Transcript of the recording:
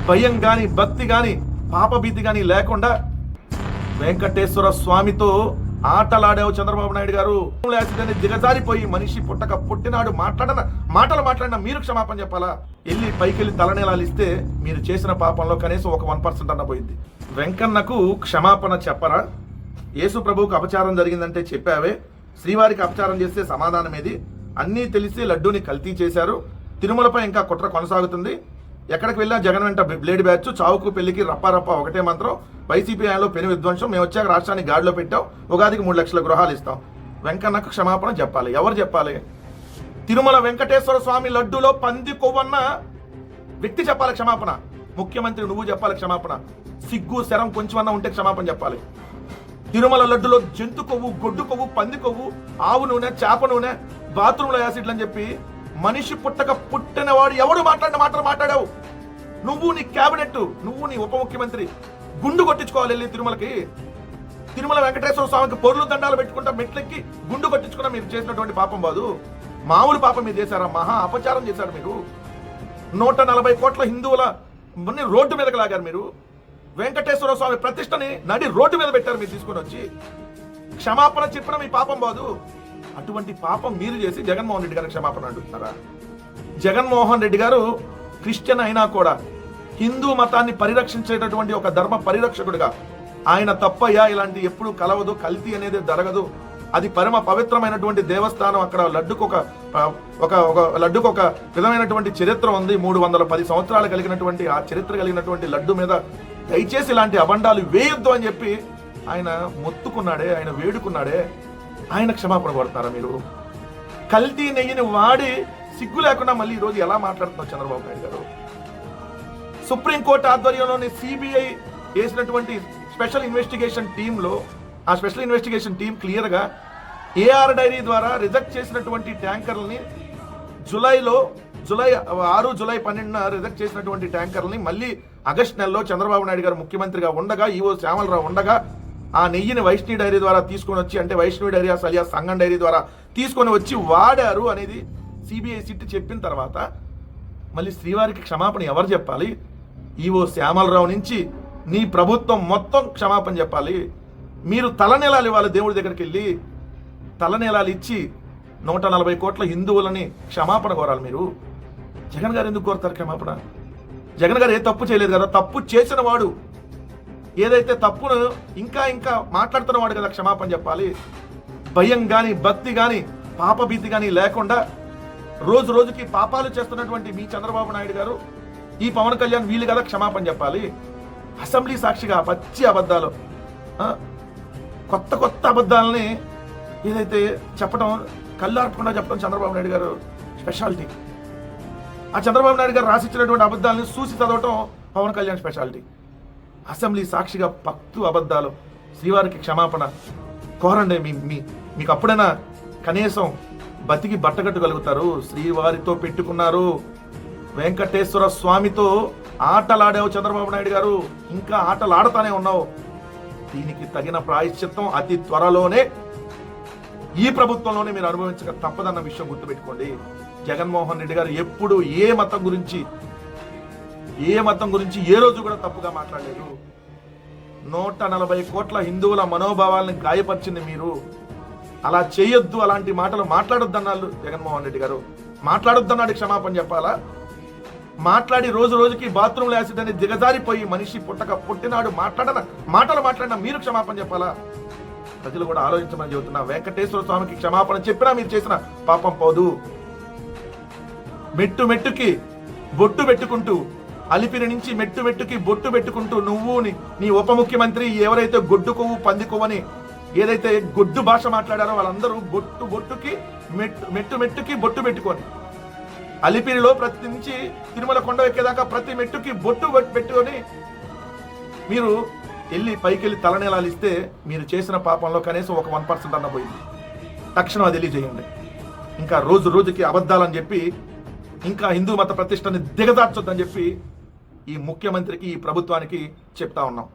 భయం గాని భక్తి గాని పాపభీతి గాని లేకుండా వెంకటేశ్వర స్వామితో ఆటలాడావు చంద్రబాబు నాయుడు గారు. యాసిడ్ దిగజారిపోయి మనిషి పుట్టినాడు మాటలు మాట్లాడిన మీరు క్షమాపణ చెప్పాలా? వెళ్ళి పైకెళ్ళి తలనేలాలు ఇస్తే మీరు చేసిన పాపంలో కనీసం ఒక 1% అన్న పోయింది. వెంకన్నకు క్షమాపణ చెప్పరా? యేసు ప్రభువుకు అపచారం జరిగిందంటే చెప్పావే, శ్రీవారికి అపచారం చేస్తే సమాధానం ఏది? అన్నీ తెలిసి లడ్డూని కల్తీ చేశారు. తిరుమలపై ఇంకా కుట్ర కొనసాగుతుంది. ఎక్కడికి వెళ్ళినా జగన్ వెంట బ్లేడ్ బ్యాచ్, చావుకు పెళ్లికి రప్ప ఒకటే మంత్రం. వైసీపీ ఆయనలో పెను విధ్వంసం. మేము వచ్చాక రాష్ట్రాన్ని గాడిలో పెట్టాం. ఉగాదికి 3 లక్షల గృహాలు ఇస్తాం. వెంకన్నకు క్షమాపణ చెప్పాలి. ఎవరు చెప్పాలి? తిరుమల వెంకటేశ్వర స్వామి లడ్డూలో పంది కొవ్వన్న వ్యక్తి చెప్పాలి క్షమాపణ. ముఖ్యమంత్రి నువ్వు చెప్పాలి క్షమాపణ. సిగ్గు శరం కొంచెమన్నా ఉంటే క్షమాపణ చెప్పాలి. తిరుమల లడ్డులో జంతు కొవ్వు, గొడ్డు కొవ్వు, పంది కొవ్వు, ఆవు నూనె, చేప నూనె, బాత్రూంలో యాసిడ్లు అని చెప్పి మనిషి పుట్టినవాడు ఎవడు మాట్లాడిన మాటలు మాట్లాడావు. నువ్వు, నీ క్యాబినెట్, నువ్వు, నీ ఉప ముఖ్యమంత్రి గుండు కొట్టించుకోవాలి వెళ్ళి తిరుమలకి. తిరుమల వెంకటేశ్వర స్వామికి పొర్లు దండాలు పెట్టుకుంటా మెట్లెక్కి గుండు కొట్టించుకున్నా మీరు చేసినటువంటి పాపం కాదు. మామూలు పాపం మీరు చేశారా? మహా అపచారం చేశారు మీరు. 140 కోట్ల హిందువుల రోడ్డు మీదకి లాగారు మీరు. వెంకటేశ్వర స్వామి ప్రతిష్టని నడి రోడ్డు మీద పెట్టారు మీరు తీసుకుని వచ్చి. క్షమాపణ చెప్పిన మీ పాపం కాదు. అటువంటి పాపం మీరు చేసి జగన్మోహన్ రెడ్డి గారికి క్షమాపణ అడుగుతున్నారా? జగన్మోహన్ రెడ్డి గారు క్రిస్టియన్ అయినా కూడా హిందూ మతాన్ని పరిరక్షించేటటువంటి ఒక ధర్మ పరిరక్షకుడిగా ఆయన తప్పయ్యా ఇలాంటి ఎప్పుడు కలవదు, కల్తీ అనేది జరగదు, అది పరమ పవిత్రమైనటువంటి దేవస్థానం, అక్కడ లడ్డుకు ఒక విధమైనటువంటి చరిత్ర ఉంది, 310 సంవత్సరాలు కలిగినటువంటి ఆ చరిత్ర కలిగినటువంటి లడ్డు మీద దయచేసి ఇలాంటి అబండాలు వేయొద్దు అని చెప్పి ఆయన మొత్తుకున్నాడే, ఆయన వేడుకున్నాడే, ఆయన క్షమాపణ కోరుతున్నారా మీరు? కల్తీ నెయ్యిని వాడి సిగ్గు లేకుండా మళ్ళీ ఈరోజు ఎలా మాట్లాడుతున్నారు చంద్రబాబు నాయుడు గారు? సుప్రీంకోర్టు ఆధ్వర్యంలోని సిబిఐ వేసినటువంటి స్పెషల్ ఇన్వెస్టిగేషన్ టీంలో ఆ స్పెషల్ ఇన్వెస్టిగేషన్ టీం క్లియర్గా ఏఆర్ డైరీ ద్వారా రిజెక్ట్ చేసినటువంటి ట్యాంకర్లని జూలై 6, జూలై 12 రిజెక్ట్ చేసినటువంటి ట్యాంకర్లని మళ్ళీ ఆగస్టు నెలలో చంద్రబాబు నాయుడు గారు ముఖ్యమంత్రిగా ఉండగా, ఈవో శ్యామలరావు ఉండగా ఆ నెయ్యిని వైష్ణవి డైరీ ద్వారా తీసుకొని వచ్చి, అంటే వైష్ణవి డైరీ అలియా సంగం డైరీ ద్వారా తీసుకొని వచ్చి వాడారు అనేది సిబిఐ సిట్ చెప్పిన తర్వాత మళ్ళీ శ్రీవారికి క్షమాపణ ఎవరు చెప్పాలి? ఈవో శ్యామలరావు నుంచి నీ ప్రభుత్వం మొత్తం క్షమాపణ చెప్పాలి. మీరు తలనీలాలు ఇవ్వాలి. దేవుడి దగ్గరికి వెళ్ళి తలనీలాలు ఇచ్చి 140 కోట్ల హిందువులని క్షమాపణ కోరాలి మీరు. జగన్ గారు ఎందుకు కోరుతారు క్షమాపణ? జగన్ గారు ఏ తప్పు చేయలేదు కదా. తప్పు చేసిన వాడు, ఏదైతే తప్పును ఇంకా మాట్లాడుతున్న వాడు కదా క్షమాపణ చెప్పాలి. భయం గాని భక్తి గాని పాపభీతి గాని లేకుండా రోజు రోజుకి పాపాలు చేస్తున్నటువంటి మీ చంద్రబాబు నాయుడు గారు, ఈ పవన్ కళ్యాణ్ వీళ్ళు కదా క్షమాపణ చెప్పాలి. అసెంబ్లీ సాక్షిగా పచ్చి అబద్ధాలు, కొత్త అబద్ధాలని ఏదైతే చెప్పడం, కళ్ళార్పకుండా చెప్పడం చంద్రబాబు నాయుడు గారు స్పెషాలిటీ. ఆ చంద్రబాబు నాయుడు గారు రాసిచ్చినటువంటి అబద్ధాలని చూసి చదవటం పవన్ కళ్యాణ్ స్పెషాలిటీ. అసెంబ్లీ సాక్షిగా పక్తు అబద్ధాలు. శ్రీవారికి క్షమాపణ కోరండి. మీకు అప్పుడైనా కనీసం బతికి బట్టగట్టుగలుగుతారు. శ్రీవారితో పెట్టుకున్నారు, వెంకటేశ్వర స్వామితో ఆటలాడావు చంద్రబాబు నాయుడు గారు, ఇంకా ఆటలాడుతానే ఉన్నావు. దీనికి తగిన ప్రాయశ్చిత్తం అతి త్వరలోనే ఈ ప్రభుత్వంలోనే మీరు అనుభవించక తప్పదన్న విషయం గుర్తుపెట్టుకోండి. జగన్మోహన్ రెడ్డి గారు ఎప్పుడు ఏ మతం గురించి ఏ రోజు కూడా తప్పుగా మాట్లాడలేదు. 140 కోట్ల హిందువుల మనోభావాలను గాయపరిచింది మీరు. అలా చేయొద్దు, అలాంటి మాటలు మాట్లాడొద్దన్నారు జగన్మోహన్ రెడ్డి గారు. మాట్లాడొద్దన్నాడు, క్షమాపణ చెప్పాలా? మాట్లాడి రోజుకి బాత్రూంలో యాసిడ్ అని దిగజారిపోయి మనిషి పుట్టినాడు మాటలు మాట్లాడిన మీరు క్షమాపణ చెప్పాలా? ప్రజలు కూడా ఆలోచించమని చెబుతున్నా. వెంకటేశ్వర స్వామికి క్షమాపణ చెప్పినా మీరు చేసిన పాపం పోదు. మెట్టుకి బొట్టు పెట్టుకుంటూ, అలిపిరి నుంచి మెట్టుకి బొట్టు పెట్టుకుంటూ నువ్వు, నీ ఉప ముఖ్యమంత్రి ఎవరైతే గొడ్డు కొవ్వు పంది కొవ్వని ఏదైతే గొడ్డు భాష మాట్లాడారో వాళ్ళందరూ బొట్టుకి మెట్టుకి బొట్టు పెట్టుకొని, అలిపిరిలో ప్రతి నుంచి తిరుమల కొండ ఎక్కేదాకా ప్రతి మెట్టుకి బొట్టు పెట్టుకొని మీరు వెళ్ళి పైకెళ్ళి తలనేలాలు ఇస్తే మీరు చేసిన పాపంలో కనీసం ఒక 1% అన్న పోయింది. తక్షణం అది తెలియజేయండి. ఇంకా రోజుకి అబద్ధాలని చెప్పి, ఇంకా హిందూ మత ప్రతిష్టని దిగజార్చొద్దని చెప్పి ఈ ముఖ్యమంత్రికి, ఈ ప్రభుత్వానికి చెప్తా ఉన్నాం.